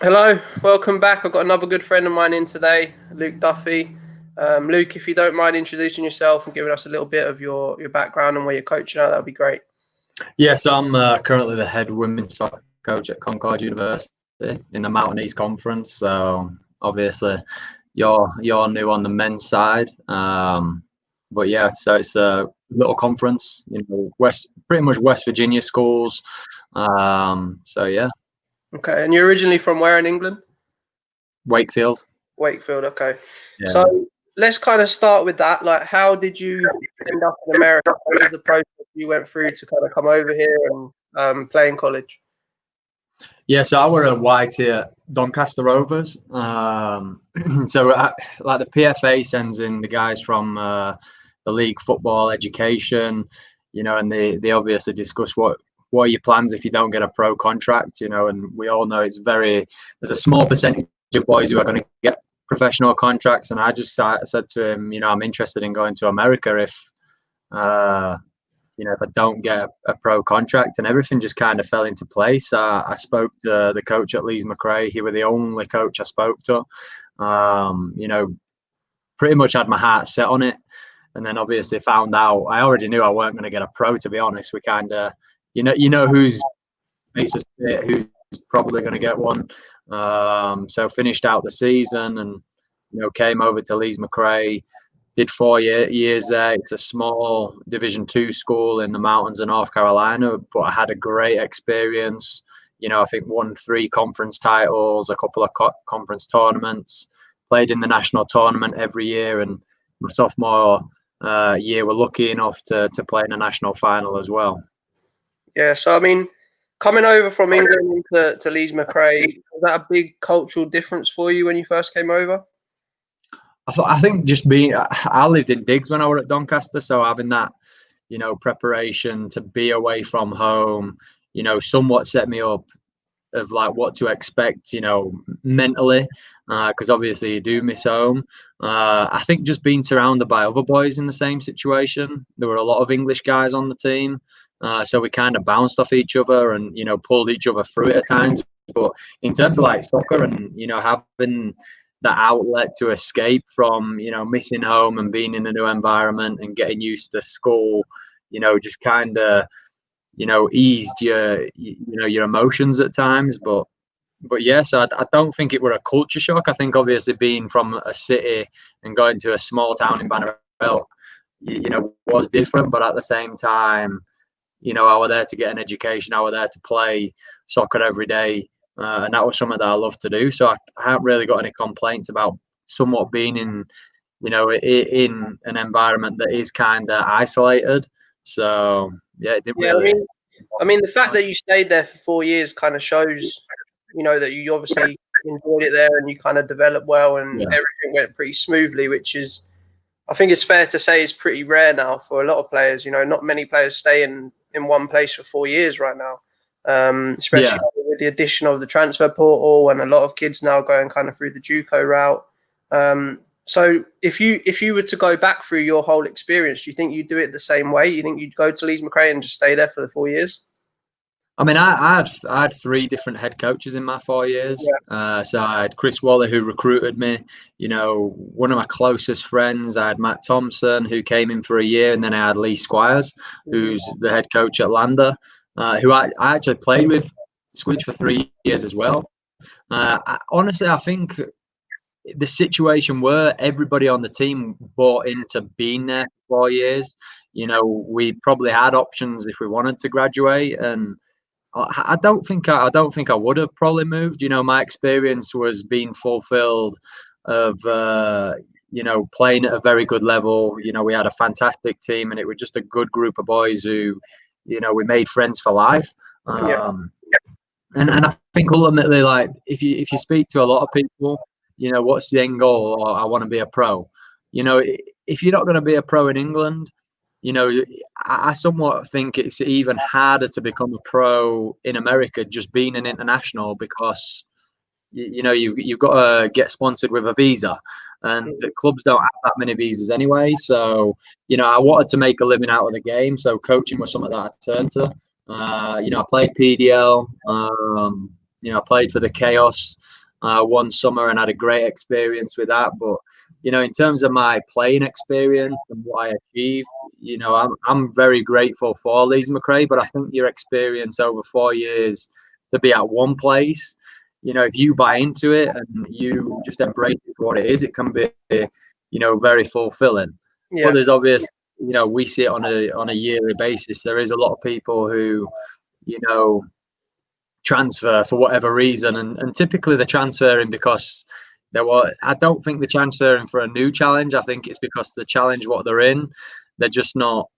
Hello, welcome back. I've got another good friend of mine in today, Luke Duffy. Luke, if you don't mind introducing yourself and giving us a little bit of your background and where you're coaching at, that would be great. Yes, I'm currently the head women's soccer coach at Concord University in the Mountain East Conference. So obviously, you're new on the men's side, but yeah, so it's a little conference, pretty much West Virginia schools. So yeah, Okay, and you're originally from where in England? Wakefield. Wakefield, okay. Yeah. So let's kind of start with that. Like, how did you end up in America? What was the process you went through to kind of come over here and play in college? Yeah, so I were a white here at Doncaster Rovers. Like the PFA sends in the guys from the league football education, and they obviously discuss what are your plans if you don't get a pro contract, and we all know there's a small percentage of boys who are going to get professional contracts, and I just said to him, I'm interested in going to America uh, if I don't get a pro contract, and everything just kind of fell into place. I spoke to the coach at Leeds McRae. He was the only coach I spoke to. Pretty much had my heart set on it. And then obviously found out, I already knew I weren't going to get a pro, to be honest. We kind of, who's makes us fit, who's probably going to get one. So finished out the season and, came over to Leeds McRae. Did 4 years there. It's a small Division II school in the mountains of North Carolina, but I had a great experience. I think won 3 conference titles, a couple of conference tournaments, played in the national tournament every year, and my sophomore year, we're lucky enough to play in a national final as well. Yeah, so I mean, coming over from England to Leeds McRae, was that a big cultural difference for you when you first came over? I think just I lived in Diggs when I was at Doncaster, so having that, preparation to be away from home, somewhat set me up of like what to expect, mentally, because obviously you do miss home. I think just being surrounded by other boys in the same situation, there were a lot of English guys on the team, so we kind of bounced off each other and pulled each other through it at times. But in terms of like soccer and having that outlet to escape from missing home and being in a new environment and getting used to school, just kind of eased your emotions at times. But yes, I don't think it were a culture shock. I think obviously being from a city and going to a small town in Bannerell, was different. But at the same time, I was there to get an education. I was there to play soccer every day, and that was something that I love to do. So I haven't really got any complaints about somewhat being in an environment that is kind of isolated. So yeah, it didn't really. I mean, the fact that you stayed there for 4 years kind of shows, that you obviously enjoyed it there and you kind of developed well and everything went pretty smoothly, which is, I think it's fair to say, is pretty rare now for a lot of players. Not many players stay in one place for 4 years right now, especially with the addition of the transfer portal and a lot of kids now going kind of through the JUCO route. So if you were to go back through your whole experience, do you think you'd do it the same way? You think you'd go to Leeds McRae and just stay there for the 4 years? I mean, I had 3 different head coaches in my 4 years. Yeah. So I had Chris Waller, who recruited me. One of my closest friends. I had Matt Thompson, who came in for a year, and then I had Lee Squires, who's the head coach at Lander, who I actually played with Squidge for 3 years as well. Honestly, I think the situation where everybody on the team bought into being there for 4 years. We probably had options if we wanted to graduate, and I don't think I would have probably moved. My experience was being fulfilled of playing at a very good level. We had a fantastic team, and it was just a good group of boys who, we made friends for life. And I think ultimately, like if you speak to a lot of people, what's the end goal? Or I want to be a pro. If you're not going to be a pro in England, I somewhat think it's even harder to become a pro in America, just being an international, because you've got to get sponsored with a visa, and the clubs don't have that many visas anyway. So I wanted to make a living out of the game, so coaching was something that I turned to. I played PDL. I played for the Chaos one summer and had a great experience with that. But in terms of my playing experience and what I achieved, I'm very grateful for Leeds McRae. But I think your experience over 4 years to be at one place, if you buy into it and you just embrace it for what it is, it can be, very fulfilling. Yeah. But there's obvious, we see it on a yearly basis. There is a lot of people who, transfer for whatever reason, and typically they're transferring because I don't think they're transferring for a new challenge. I think it's because the challenge what they're in, they're just not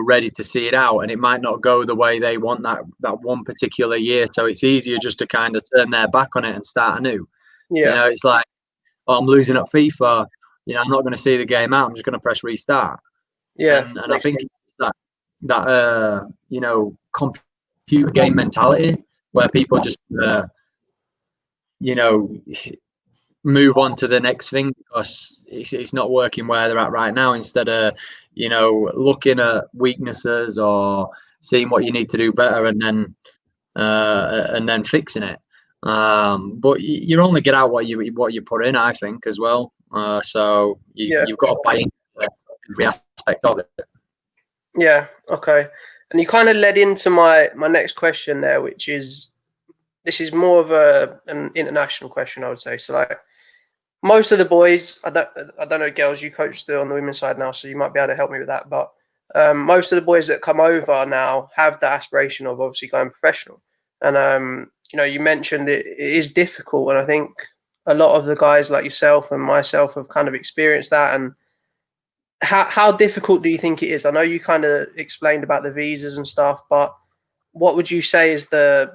ready to see it out, and it might not go the way they want that one particular year. So it's easier just to kind of turn their back on it and start anew. Yeah. It's like, I'm losing at FIFA, I'm not going to see the game out, I'm just going to press restart. Yeah. And I think it's that computer game mentality where people just move on to the next thing because it's not working where they're at right now, instead of looking at weaknesses or seeing what you need to do better and then fixing it. But you only get out what you put in, I think, as well. So you've got to buy into every aspect of it. Yeah. Okay. And you kind of led into my next question there, which is, this is more of an international question, I would say. So like, most of the boys, I don't know, girls, you coach still on the women's side now, so you might be able to help me with that. But most of the boys that come over now have the aspiration of obviously going professional. And you mentioned it is difficult, and I think a lot of the guys like yourself and myself have kind of experienced that. And how difficult do you think it is? I know you kind of explained about the visas and stuff, but what would you say is the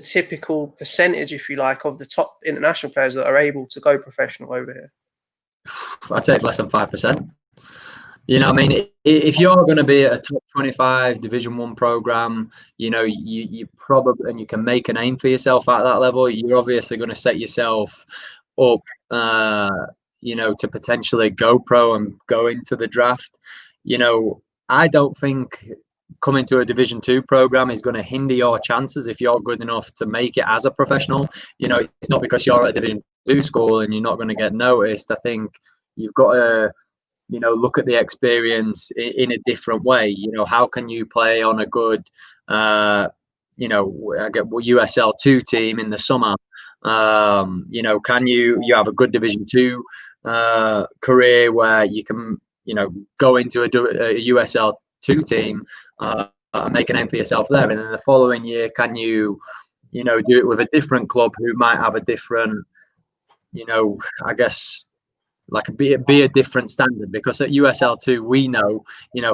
typical percentage, if you like, of the top international players that are able to go professional over here? I'd say it's less than 5%. I mean, if you're going to be at a top 25 Division 1 program, you probably, and you can make a name for yourself at that level, you're obviously going to set yourself up, to potentially go pro and go into the draft. I don't think coming to a Division 2 program is going to hinder your chances if you're good enough to make it as a professional. It's not because you're at a Division 2 school and you're not going to get noticed. I think you've got to look at the experience in a different way. How can you play on a good USL 2 team in the summer? Can you have a good Division 2 career where you can go into a USL 2 team and make a name for yourself there, and then the following year can you do it with a different club who might have a different I guess like be a different standard, because at USL2 we know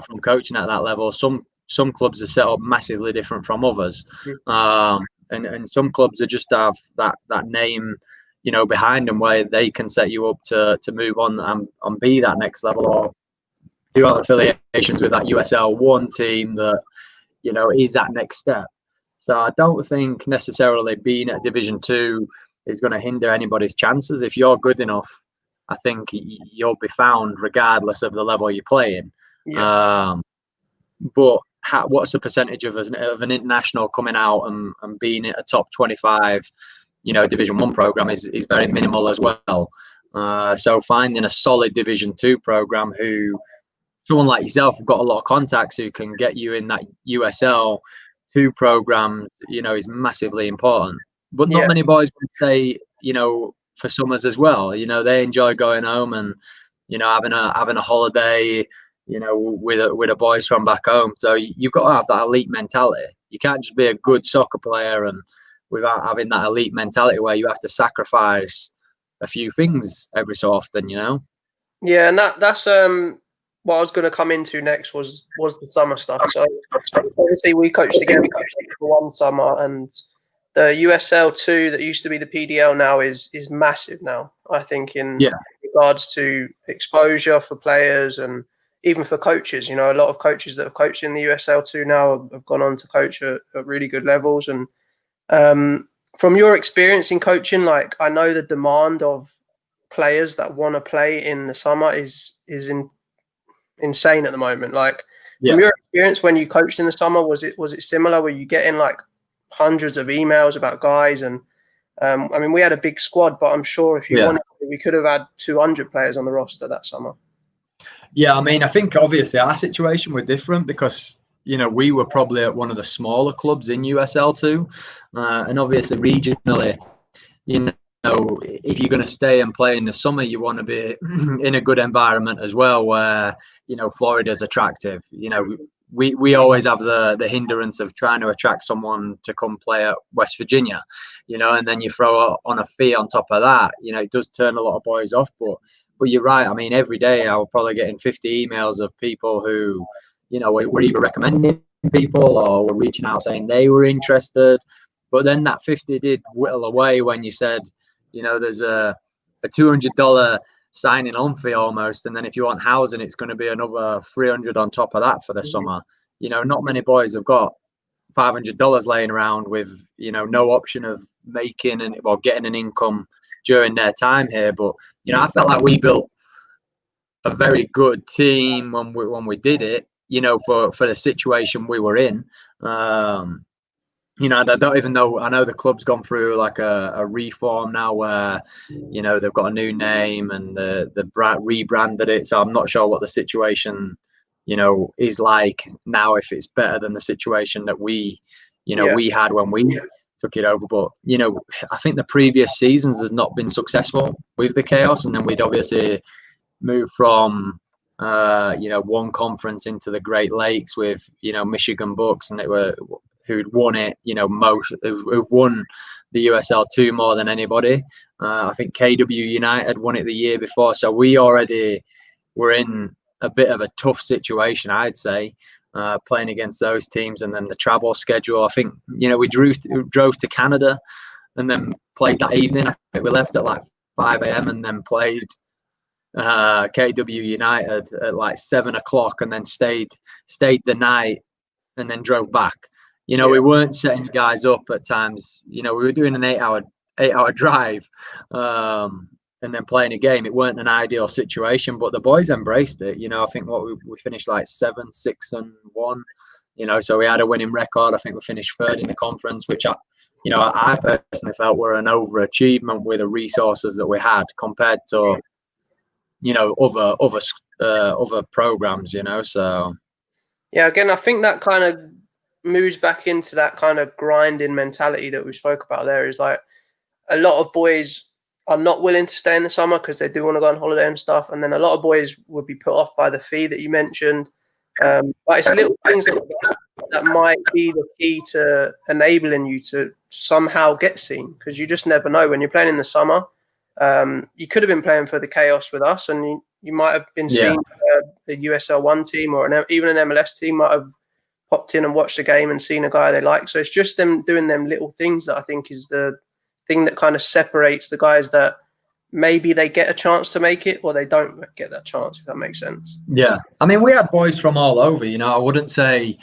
from coaching at that level, some clubs are set up massively different from others, and some clubs are just have that name behind them where they can set you up to move on and be that next level, or do have affiliations with that USL1 team that is that next step. So I don't think necessarily being at Division 2 is going to hinder anybody's chances. If you're good enough, I think you'll be found regardless of the level you're playing. Yeah. But what's the percentage of an international coming out and being at a top 25, Division 1 program is very minimal as well. So finding a solid Division 2 program who, someone like yourself, have got a lot of contacts who can get you in that USL 2 program, is massively important. But not many boys would say, for summers as well. They enjoy going home and, having a holiday, with the boys from back home. So you've got to have that elite mentality. You can't just be a good soccer player and without having that elite mentality where you have to sacrifice a few things every so often, Yeah, and that's what I was going to come into next was the summer stuff. So obviously we coached together for one summer, and the USL2 that used to be the PDL now is massive now, I think, in regards to exposure for players and even for coaches. A lot of coaches that have coached in the USL2 now have gone on to coach at really good levels. And from your experience in coaching, like, I know the demand of players that want to play in the summer is insane at the moment. Like, from your experience when you coached in the summer, was it similar? Were you getting like hundreds of emails about guys, and I mean, we had a big squad, but I'm sure if you wanted to, we could have had 200 players on the roster that summer. Yeah, I mean, I think obviously our situation was different because, you know, we were probably at one of the smaller clubs in USL2, and obviously regionally, you know, if you're going to stay and play in the summer, you want to be in a good environment as well, where, you know, Florida's attractive. You know, we always have the hindrance of trying to attract someone to come play at West Virginia, you know, and then you throw on a fee on top of that. You know, it does turn a lot of boys off, but you're right. I mean, every day I was probably getting 50 emails of people who, you know, were either recommending people or were reaching out saying they were interested. But then that 50 did whittle away when you said, you know, there's a $200 signing on fee almost, and then if you want housing, it's going to be another $300 on top of that for the summer. You know, not many boys have got $500 laying around with, you know, no option of making and or getting an income during their time here. But, you know, I felt like we built a very good team when we did it, you know, for the situation we were in. You know, I don't even know. I know the club's gone through like a reform now where, you know, they've got a new name and the brand rebranded it. So I'm not sure what the situation, you know, is like now, if it's better than the situation that we, you know, we had when we took it over. But, you know, I think the previous seasons has not been successful with the Chaos. And then we'd obviously moved from, you know, one conference into the Great Lakes with, you know, Michigan Bucks, and it were who'd won it, you know, who've won the USL2 more than anybody. I think KW United won it the year before. So we already were in a bit of a tough situation, I'd say, playing against those teams. And then the travel schedule, I think, you know, we drove to Canada and then played that evening. I think we left at like 5 a.m. and then played KW United at like 7 o'clock and then stayed the night and then drove back. You know, we weren't setting guys up at times. You know, we were doing an 8-hour drive and then playing a game. It weren't an ideal situation, but the boys embraced it. You know, I think we finished like 7, 6, and 1. You know, so we had a winning record. I think we finished third in the conference, which I personally felt were an overachievement with the resources that we had compared to, you know, other programs. You know, so yeah. Again, I think that kind of moves back into that kind of grinding mentality that we spoke about. There is like a lot of boys are not willing to stay in the summer because they do want to go on holiday and stuff, and then a lot of boys would be put off by the fee that you mentioned. But it's little things that might be the key to enabling you to somehow get seen, because you just never know when you're playing in the summer. You could have been playing for the Chaos with us, and you might have been seen the USL1 team or even an MLS team might have popped in and watched a game and seen a guy they like. So it's just them doing them little things that I think is the thing that kind of separates the guys that maybe they get a chance to make it or they don't get that chance, if that makes sense. Yeah. I mean, we had boys from all over, you know. I wouldn't say,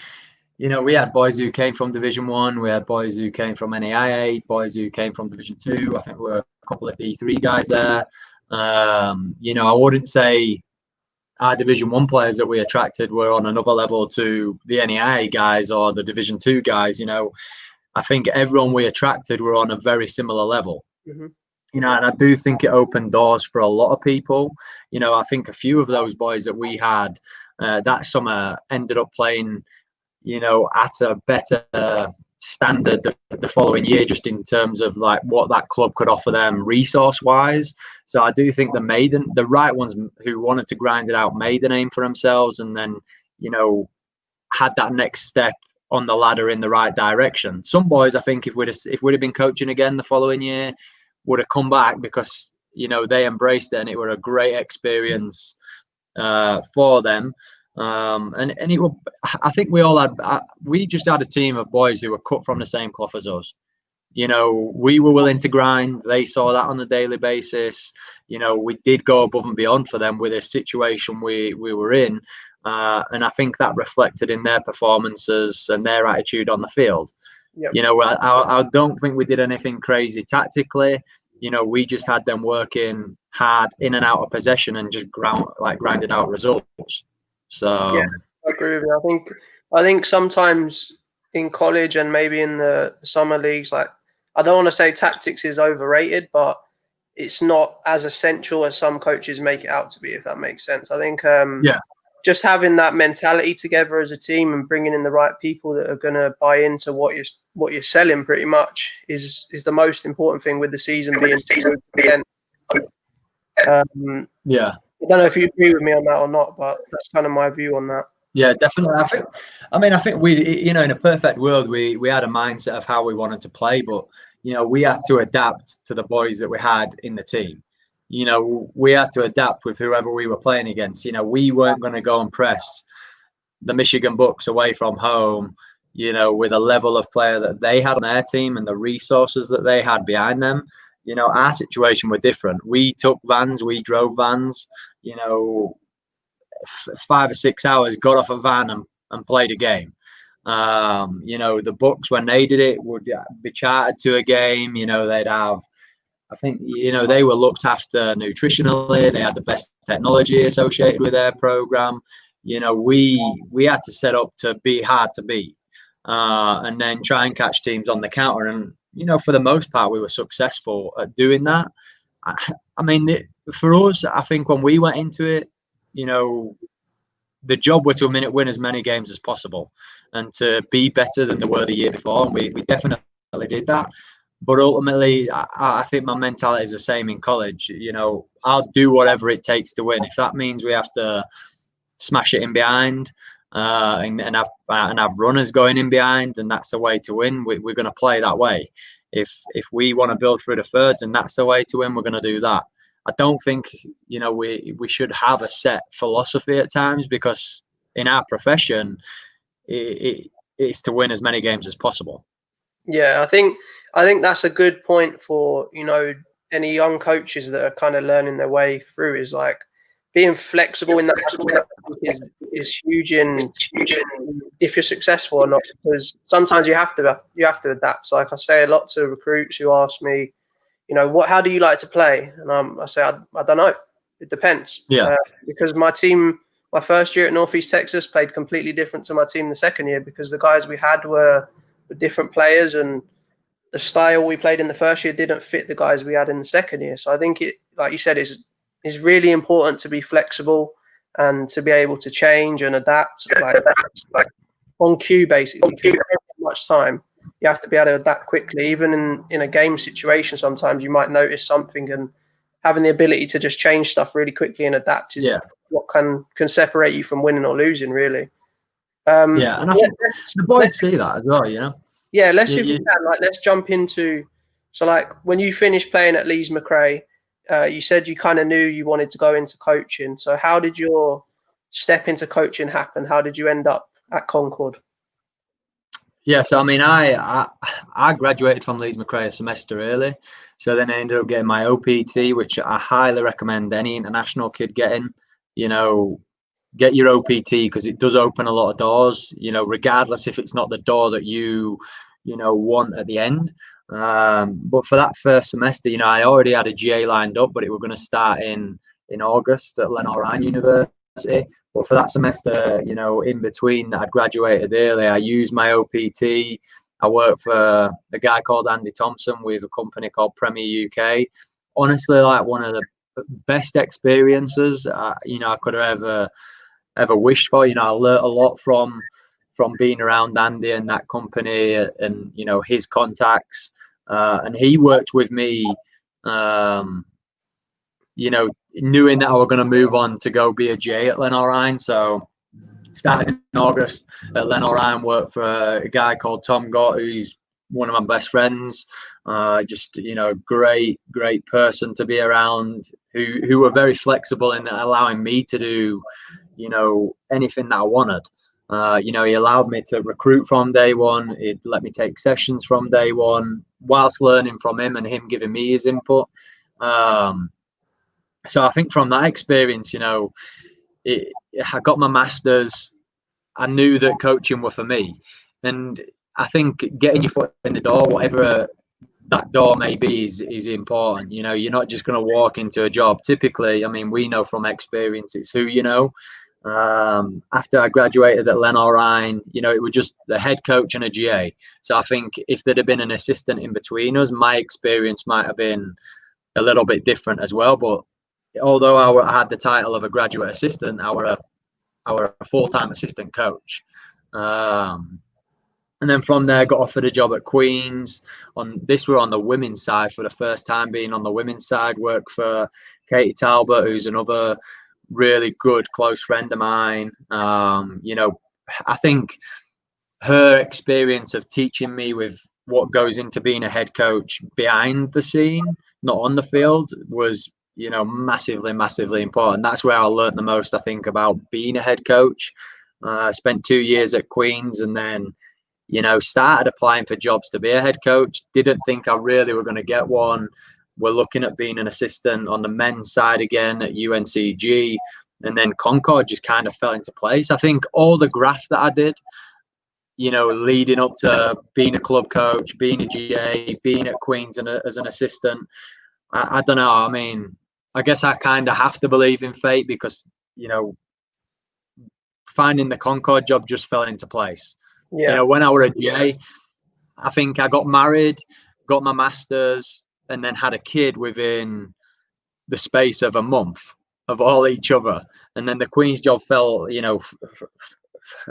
you know, we had boys who came from Division 1, we had boys who came from NAIA, boys who came from Division 2. I think there were a couple of D3 guys there. You know, I wouldn't say our Division 1 players that we attracted were on another level to the NAIA guys or the Division 2 guys. You know, I think everyone we attracted were on a very similar level. Mm-hmm. You know, and I do think it opened doors for a lot of people. You know, I think a few of those boys that we had that summer ended up playing, you know, at a better standard the following year, just in terms of like what that club could offer them resource wise. So I do think the right ones who wanted to grind it out made a name for themselves, and then, you know, had that next step on the ladder in the right direction. Some boys, I think, if we'd have been coaching again the following year, would have come back because, you know, they embraced it and it were a great experience for them. And it will. I think we just had a team of boys who were cut from the same cloth as us. You know, we were willing to grind. They saw that on a daily basis. You know, we did go above and beyond for them with the situation we were in. And I think that reflected in their performances and their attitude on the field. Yep. You know, I don't think we did anything crazy tactically. You know, we just had them working hard in and out of possession and just grinded out results. So yeah, I agree with you. I think sometimes in college and maybe in the summer leagues, like, I don't want to say tactics is overrated, but it's not as essential as some coaches make it out to be, if that makes sense. I think just having that mentality together as a team and bringing in the right people that are going to buy into what you're selling pretty much is the most important thing with the season being. I don't know if you agree with me on that or not, but that's kind of my view on that. Yeah, definitely. I think we, in a perfect world, we had a mindset of how we wanted to play, but we had to adapt to the boys that we had in the team. We had to adapt with whoever we were playing against. We weren't going to go and press the Michigan Bucks away from home, with a level of player that they had on their team and the resources that they had behind them. Our situation was different. We took vans, we drove vans, 5 or 6 hours, got off a van and played a game. The Bucks, when they did it, would be chartered to a game. They'd have, I think, they were looked after nutritionally. They had the best technology associated with their program. We had to set up to be hard to beat, and then try and catch teams on the counter. And for the most part, we were successful at doing that. I mean, for us, I think when we went into it, the job was to win as many games as possible and to be better than they were the year before. And we definitely did that. But ultimately, I think my mentality is the same in college. I'll do whatever it takes to win. If that means we have to smash it in behind and have runners going in behind, and that's the way to win, we're going to play that way. If we want to build through the thirds and that's the way to win, we're going to do that. I don't think we should have a set philosophy at times, because in our profession, it's to win as many games as possible. Yeah, I think that's a good point for any young coaches that are kind of learning their way through, is like being flexible in that is huge in if you're successful or not, because sometimes you have to adapt. So like I say a lot to recruits who ask me, how do you like to play? And I say, I don't know. It depends. Yeah. Because my team, my first year at Northeast Texas, played completely different to my team the second year, because the guys we had were different players, and the style we played in the first year didn't fit the guys we had in the second year. So I think it, like you said, is really important to be flexible and to be able to change and adapt, like on cue, basically. Because you don't have much time. You have to be able to adapt quickly. Even in a game situation, sometimes you might notice something, and having the ability to just change stuff really quickly and adapt is what can separate you from winning or losing, really. And I think the boys see that as well, Yeah, if we can, let's jump into, so like when you finished playing at Lees McRae, you said you kind of knew you wanted to go into coaching. So how did your step into coaching happen? How did you end up at Concord? Yeah, so I mean, I graduated from Lees McRae a semester early, so then I ended up getting my OPT, which I highly recommend any international kid getting. Get your OPT, because it does open a lot of doors. Regardless if it's not the door that you want at the end. But for that first semester, I already had a GA lined up, but it was going to start in August at Lenoir University. But for that semester, in between that, I'd graduated early. I used my OPT. I worked for a guy called Andy Thompson with a company called Premier UK. Honestly, like one of the best experiences I could have ever wished for. I learned a lot from being around Andy and that company, and his contacts. And he worked with me. Knowing that I was going to move on to go be a J at Lenoir. So started in August at Lenoir, worked for a guy called Tom Gott, who's one of my best friends. Just great person to be around, who were very flexible in allowing me to do anything that I wanted. He allowed me to recruit from day one. He'd let me take sessions from day one, whilst learning from him and him giving me his input. So I think from that experience, I got my master's. I knew that coaching was for me. And I think getting your foot in the door, whatever that door may be, is important. You're not just going to walk into a job. Typically, I mean, we know from experience, it's who you know. After I graduated at Glenalrine, it was just the head coach and a GA. So I think if there'd have been an assistant in between us, my experience might have been a little bit different as well. But although I had the title of a graduate assistant, I were a full-time assistant coach. And then from there, got offered a job at Queen's. We're on the women's side for the first time, being on the women's side. Work for Katie Talbot, who's another really good close friend of mine. I think her experience of teaching me with what goes into being a head coach behind the scene, not on the field, was massively important. That's where I learned the most, I think, about being a head coach. I spent 2 years at Queen's, and then started applying for jobs to be a head coach. Didn't think I really were going to get one. We're looking at being an assistant on the men's side again at UNCG. And then Concord just kind of fell into place. I think all the graft that I did, leading up to being a club coach, being a GA, being at Queen's as an assistant, I don't know. I mean, I guess I kind of have to believe in fate because, finding the Concord job just fell into place. Yeah. When I was a GA, I think I got married, got my master's, and then had a kid within the space of a month of all each other. And then the Queen's job fell,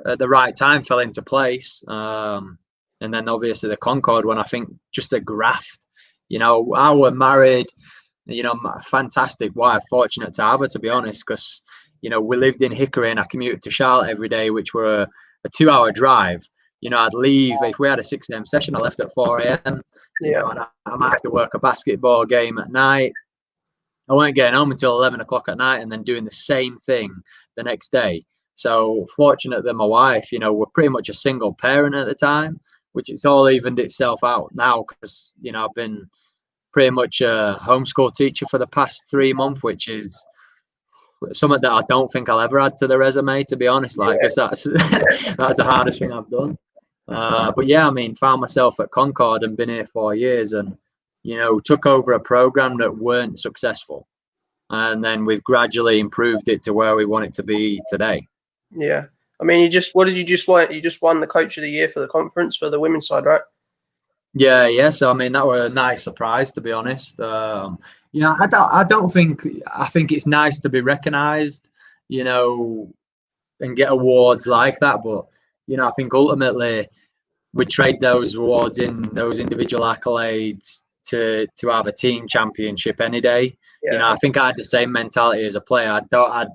at the right time, fell into place. And then obviously the Concord one, I think just a graft. I was married, my fantastic wife, fortunate to have her, to be honest, because, we lived in Hickory and I commuted to Charlotte every day, which were a 2-hour drive. I'd leave if we had a 6 a.m. session. I left at 4 a.m. And I might have to work a basketball game at night. I weren't getting home until 11 o'clock at night, and then doing the same thing the next day. So fortunate that my wife, we're pretty much a single parent at the time, which it's all evened itself out now because I've been pretty much a homeschool teacher for the past 3 months, which is something that I don't think I'll ever add to the resume, to be honest. Because that's that's the hardest thing I've done. But yeah, I mean, found myself at Concord and been here 4 years, and took over a program that weren't successful, and then we've gradually improved it to where we want it to be today. Yeah, I mean, what did you just win? You just won the Coach of the Year for the conference for the women's side, right? Yeah. So I mean, that was a nice surprise, to be honest. I think it's nice to be recognised, and get awards like that. But I think ultimately we trade those awards in those individual accolades to have a team championship any day. Yeah. I think I had the same mentality as a player. I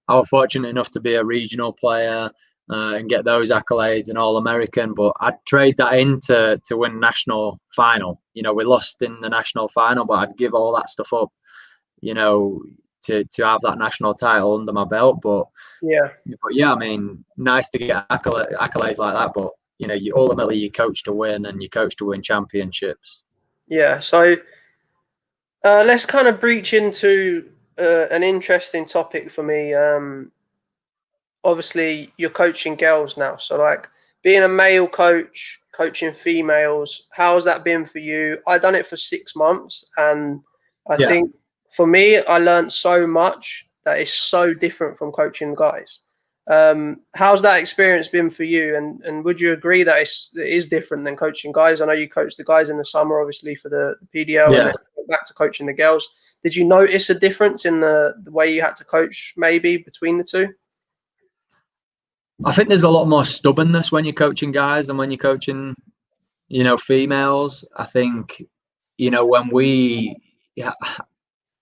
was fortunate enough to be a regional player and get those accolades and All-American, but I'd trade that in to win national final. We lost in the national final, but I'd give all that stuff up, to have that national title under my belt. But yeah, I mean, nice to get accolades like that, but you ultimately coach to win, and you coach to win championships. Yeah. So let's kind of breach into an interesting topic for me. Obviously, you're coaching girls now, so like being a male coach, coaching females, how has that been for you? I done it for 6 months, and I think for me, I learned so much that is so different from coaching guys. How's that experience been for you? And would you agree that it is different than coaching guys? I know you coached the guys in the summer, obviously, for the PDL, and then back to coaching the girls. Did you notice a difference in the way you had to coach maybe between the two? I think there's a lot more stubbornness when you're coaching guys than when you're coaching, females. I think,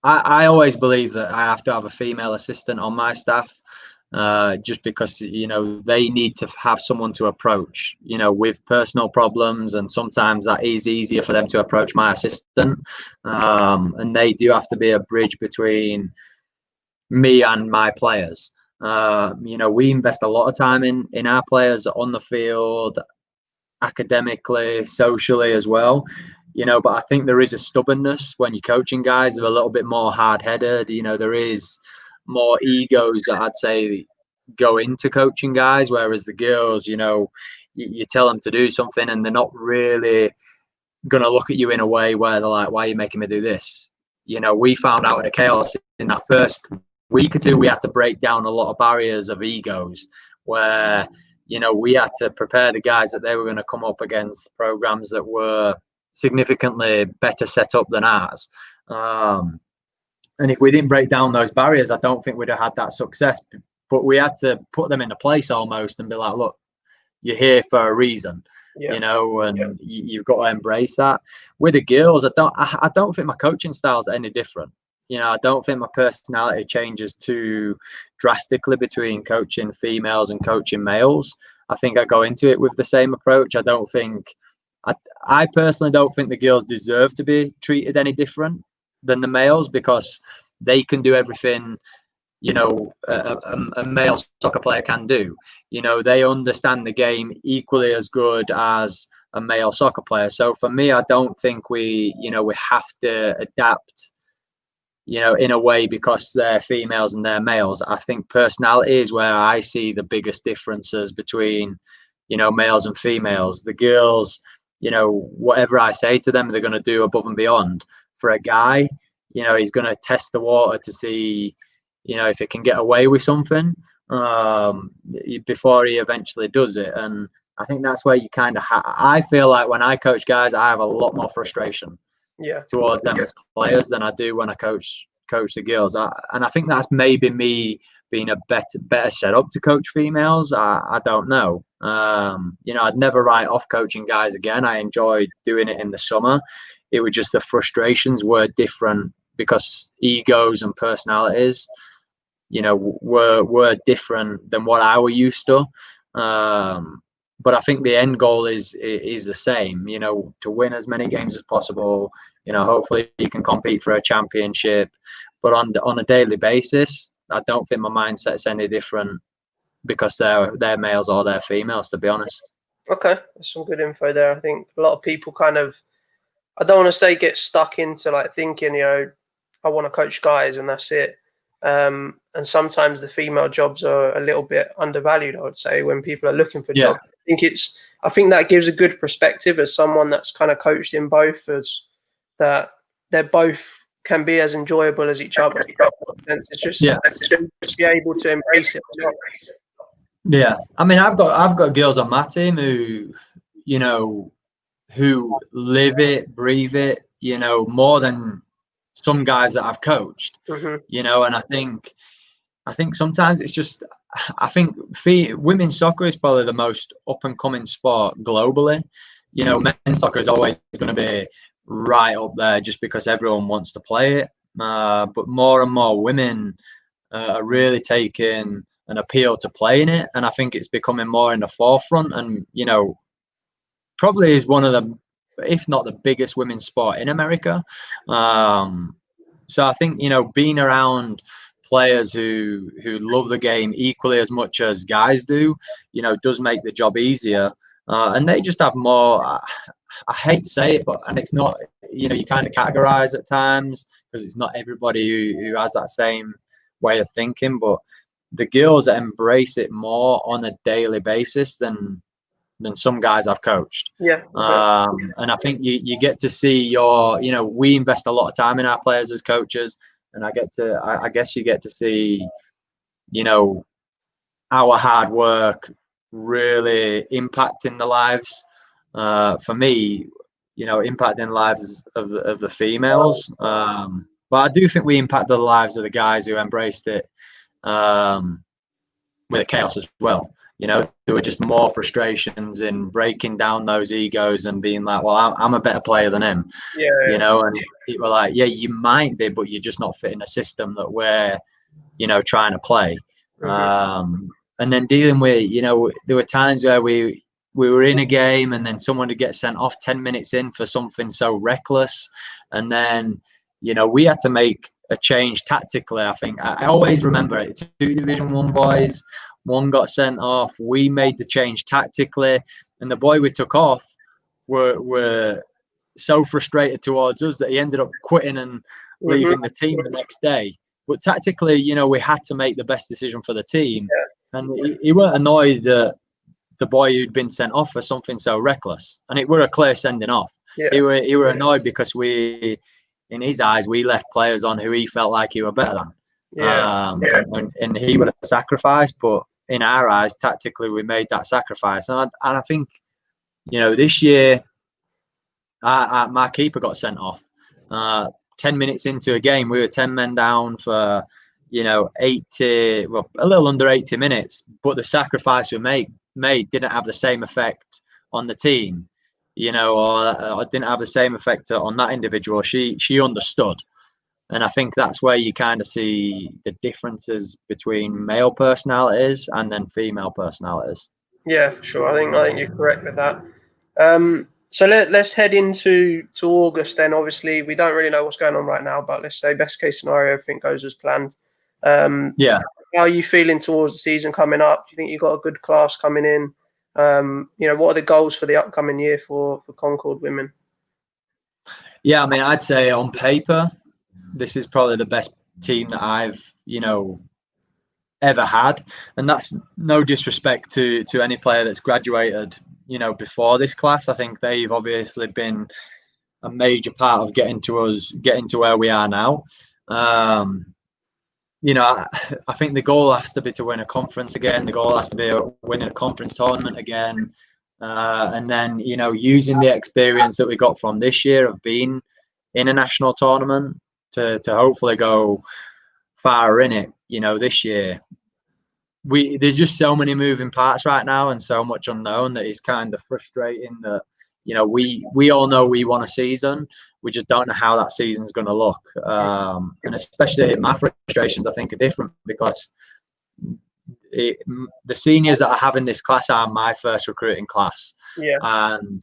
I always believe that I have to have a female assistant on my staff, just because, they need to have someone to approach, with personal problems. And sometimes that is easier for them to approach my assistant. And they do have to be a bridge between me and my players. We invest a lot of time in our players on the field, academically, socially as well. But I think there is a stubbornness when you're coaching guys. They're a little bit more hard-headed. There is more egos that I'd say go into coaching guys, whereas the girls, you tell them to do something and they're not really going to look at you in a way where they're like, why are you making me do this? We found out at the chaos in that first week or two, we had to break down a lot of barriers of egos where, we had to prepare the guys that they were going to come up against programs that were significantly better set up than ours. And if we didn't break down those barriers, I don't think we'd have had that success. But we had to put them into place almost and be like, look, you're here for a reason, and you've got to embrace that. With the girls, I don't think my coaching style is any different. I don't think my personality changes too drastically between coaching females and coaching males. I think I go into it with the same approach. I personally don't think the girls deserve to be treated any different than the males, because they can do everything a male soccer player can do. They understand the game equally as good as a male soccer player. So for me, I don't think we have to adapt in a way because they're females and they're males. I think personality is where I see the biggest differences between males and females. The girls, whatever I say to them, they're going to do above and beyond. For a guy, he's going to test the water to see if he can get away with something before he eventually does it. And I think that's where you kind of I feel like when I coach guys, I have a lot more frustration towards them as players than I do when I coach the girls. And I think that's maybe me being a better set up to coach females. I don't know. I'd never write off coaching guys again. I enjoyed doing it in the summer. It was just the frustrations were different because egos and personalities, were different than what I were used to. But I think the end goal is the same, to win as many games as possible. Hopefully you can compete for a championship, but on a daily basis, I don't think my mindset's any different because they're males or they're females, to be honest. Okay, that's some good info there. I think a lot of people kind of, I don't want to say get stuck into like thinking, I want to coach guys and that's it. And sometimes the female jobs are a little bit undervalued, I would say, when people are looking for jobs. I think that gives a good perspective as someone that's kind of coached in both, as that they're both can be as enjoyable as each other. And it's just be able to embrace it as well. Yeah, I mean, I've got girls on my team who, who live it, breathe it, more than some guys that I've coached. And I think sometimes it's just, I think women's soccer is probably the most up and coming sport globally. Men's soccer is always going to be right up there just because everyone wants to play it. But more and more women are really taking an appeal to playing it. And I think it's becoming more in the forefront and, probably is one of the, if not the biggest women's sport in America. So I think, being around players who love the game equally as much as guys do, does make the job easier. And they just have more, I hate to say it, and it's not, you kind of categorize at times because it's not everybody who has that same way of thinking, but the girls embrace it more on a daily basis than some guys I've coached. And I think you get to see we invest a lot of time in our players as coaches, and I guess you get to see, our hard work really impacting the lives. For me, impacting the lives of the females. But I do think we impacted the lives of the guys who embraced it with the chaos as well. There were just more frustrations in breaking down those egos and being like, well, I'm a better player than him. And people were like, yeah, you might be, but you're just not fitting a system that we're, trying to play. And then dealing with, there were times where we were in a game and then someone would get sent off 10 minutes in for something so reckless. And then, we had to make a change tactically. I think I always remember it. 2 Division 1 boys, one got sent off. We made the change tactically, and the boy we took off were so frustrated towards us that he ended up quitting and leaving the team the next day. But tactically, we had to make the best decision for the team, and he weren't annoyed that the boy who'd been sent off for something so reckless, and it were a clear sending off. He were annoyed because in his eyes, we left players on who he felt like he were better than. Yeah. And he would have sacrificed, but in our eyes, tactically, we made that sacrifice. And I think, this year, my keeper got sent off. 10 minutes into a game, we were 10 men down for, 80, well, a little under 80 minutes, but the sacrifice we made didn't have the same effect on the team, or didn't have the same effect on that individual. She understood. And I think that's where you kind of see the differences between male personalities and then female personalities. Yeah, for sure. I think you're correct with that. So let's head into August then. Obviously, we don't really know what's going on right now, but let's say best case scenario, everything goes as planned. Yeah. How are you feeling towards the season coming up? Do you think you've got a good class coming in? What are the goals for the upcoming year for Concord women? Yeah, I mean, I'd say on paper, this is probably the best team that I've, ever had. And that's no disrespect to any player that's graduated, before this class. I think they've obviously been a major part of getting to where we are now. I think the goal has to be to win a conference again. The goal has to be winning a conference tournament again. And then, using the experience that we got from this year of being in a national tournament to hopefully go far in it, this year. There's just so many moving parts right now and so much unknown that it's kind of frustrating that, we all know we want a season. We just don't know how that season's going to look. And especially my frustrations, I think, are different because the seniors that I have in this class are my first recruiting class. Yeah. And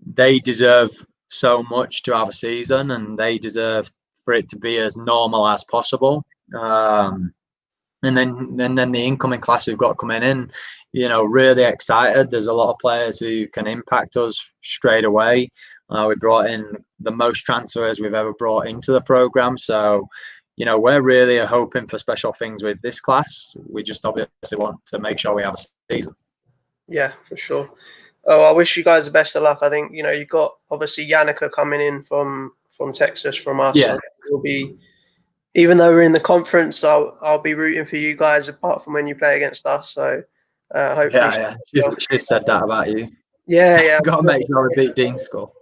they deserve so much to have a season, and they deserve for it to be as normal as possible. And then the incoming class we've got coming in, really excited. There's a lot of players who can impact us straight away. We brought in the most transfers we've ever brought into the program. So, we're really hoping for special things with this class. We just obviously want to make sure we have a season. Yeah, for sure. Oh, I wish you guys the best of luck. I think, you've got obviously Yannicka coming in from Texas from us. Yeah. So it'll be, even though we're in the conference, I'll be rooting for you guys apart from when you play against us. So hopefully. Yeah. She's said that about you. Yeah. Got to make sure we beat Dean's School.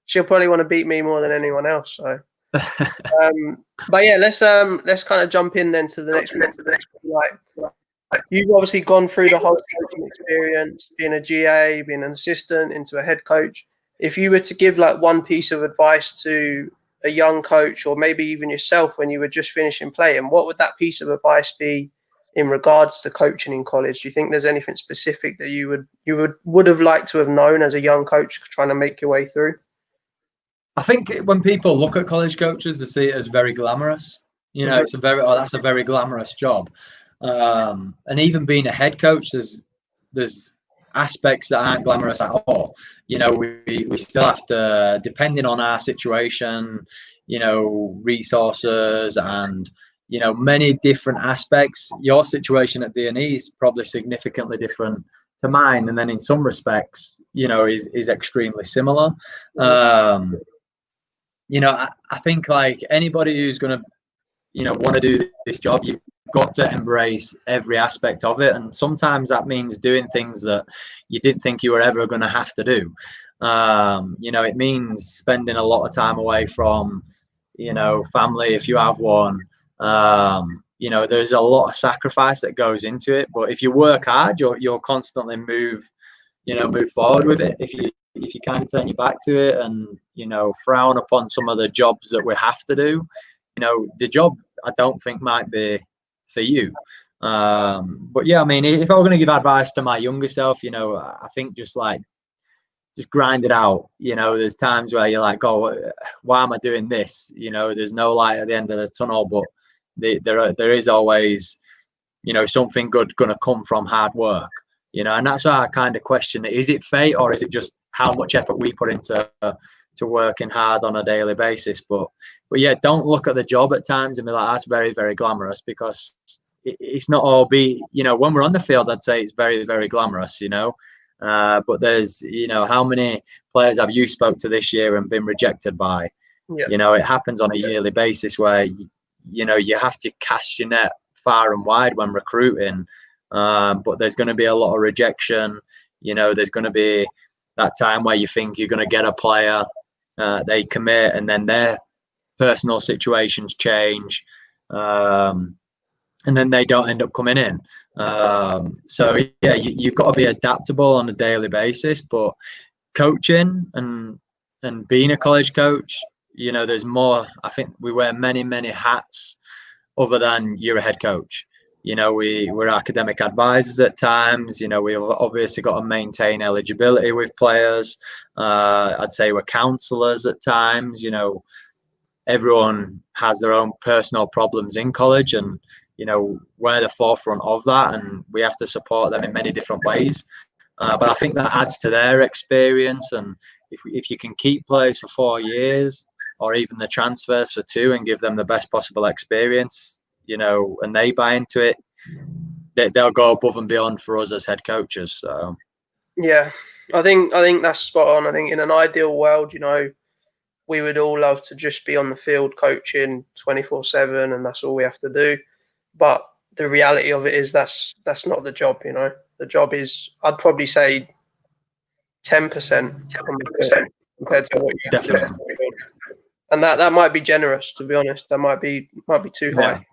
She'll probably want to beat me more than anyone else. So, but yeah, let's kind of jump in then to the next one. Like, you've obviously gone through the whole coaching experience, being a GA, being an assistant, into a head coach. If you were to give like one piece of advice to a young coach, or maybe even yourself when you were just finishing playing, what would that piece of advice be in regards to coaching in college? Do you think there's anything specific that you would have liked to have known as a young coach trying to make your way through? I think when people look at college coaches, they see it as very glamorous. It's that's a very glamorous job. And even being a head coach, there's aspects that aren't glamorous at all. We still have to, depending on our situation, resources and many different aspects. Your situation at D&E is probably significantly different to mine, and then in some respects, is extremely similar. I think like anybody who's going to want to do this job, you've got to embrace every aspect of it, and sometimes that means doing things that you didn't think you were ever going to have to do. It means spending a lot of time away from family if you have one. There's a lot of sacrifice that goes into it, but if you work hard, you'll constantly move forward with it. If you kind of turn your back to it and frown upon some of the jobs that we have to do, the job I don't think might be for you. But yeah, I mean, if I were going to give advice to my younger self, I think just grind it out. There's times where you're like, oh, why am I doing this? There's no light at the end of the tunnel, but there is always something good going to come from hard work. And that's why I kind of question it. Is it fate, or is it just how much effort we put into working hard on a daily basis? But yeah, don't look at the job at times and be like, that's very, very glamorous, because it's not all when we're on the field, I'd say it's very, very glamorous, but there's, how many players have you spoke to this year and been rejected by? Yeah. It happens on a yearly basis where you have to cast your net far and wide when recruiting. But there's going to be a lot of rejection. There's going to be that time where you think you're going to get a player, they commit, and then their personal situations change, and then they don't end up coming in. So yeah, you've got to be adaptable on a daily basis. But coaching and being a college coach, there's more. I think we wear many hats other than you're a head coach. We're academic advisors at times. We've obviously got to maintain eligibility with players. I'd say we're counselors at times. Everyone has their own personal problems in college, and we're the forefront of that, and we have to support them in many different ways. But I think that adds to their experience, and if you can keep players for 4 years, or even the transfers for 2, and give them the best possible experience, and they buy into it, they'll go above and beyond for us as head coaches. So yeah, I think that's spot on. I think in an ideal world, we would all love to just be on the field coaching 24/7, and that's all we have to do. But the reality of it is that's not the job. The job is, I'd probably say, 10% compared to what you have to do. And that might be generous, to be honest. That might be too high.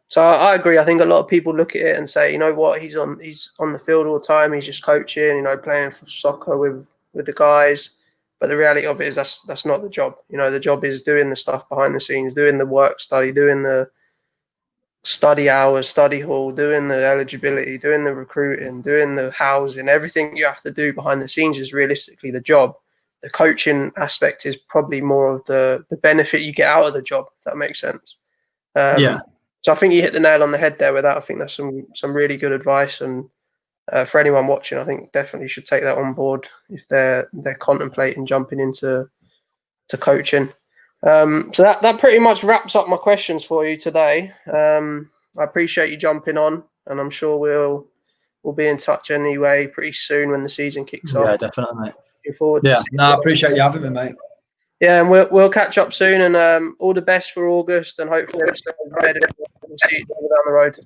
So I agree. I think a lot of people look at it and say, you know what, he's on the field all the time. He's just coaching, playing for soccer with the guys. But the reality of it is that's not the job. The job is doing the stuff behind the scenes, doing the work study, doing the study hours, study hall, doing the eligibility, doing the recruiting, doing the housing. Everything you have to do behind the scenes is realistically the job. The coaching aspect is probably more of the benefit you get out of the job, if that makes sense. So I think you hit the nail on the head there with that. I think that's some really good advice, and for anyone watching, I think definitely should take that on board if they're contemplating jumping into coaching. So that pretty much wraps up my questions for you today. I appreciate you jumping on, and I'm sure we'll be in touch anyway pretty soon when the season kicks off. Yeah, definitely, mate. Looking forward to I appreciate you having me, mate. Yeah, and we'll catch up soon, and all the best for August, and hopefully we'll see each other down the road.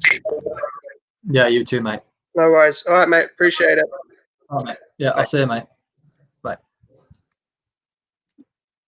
Yeah, you too, mate. No worries. All right, mate. Appreciate it. All right, mate. Yeah, I'll see you, mate.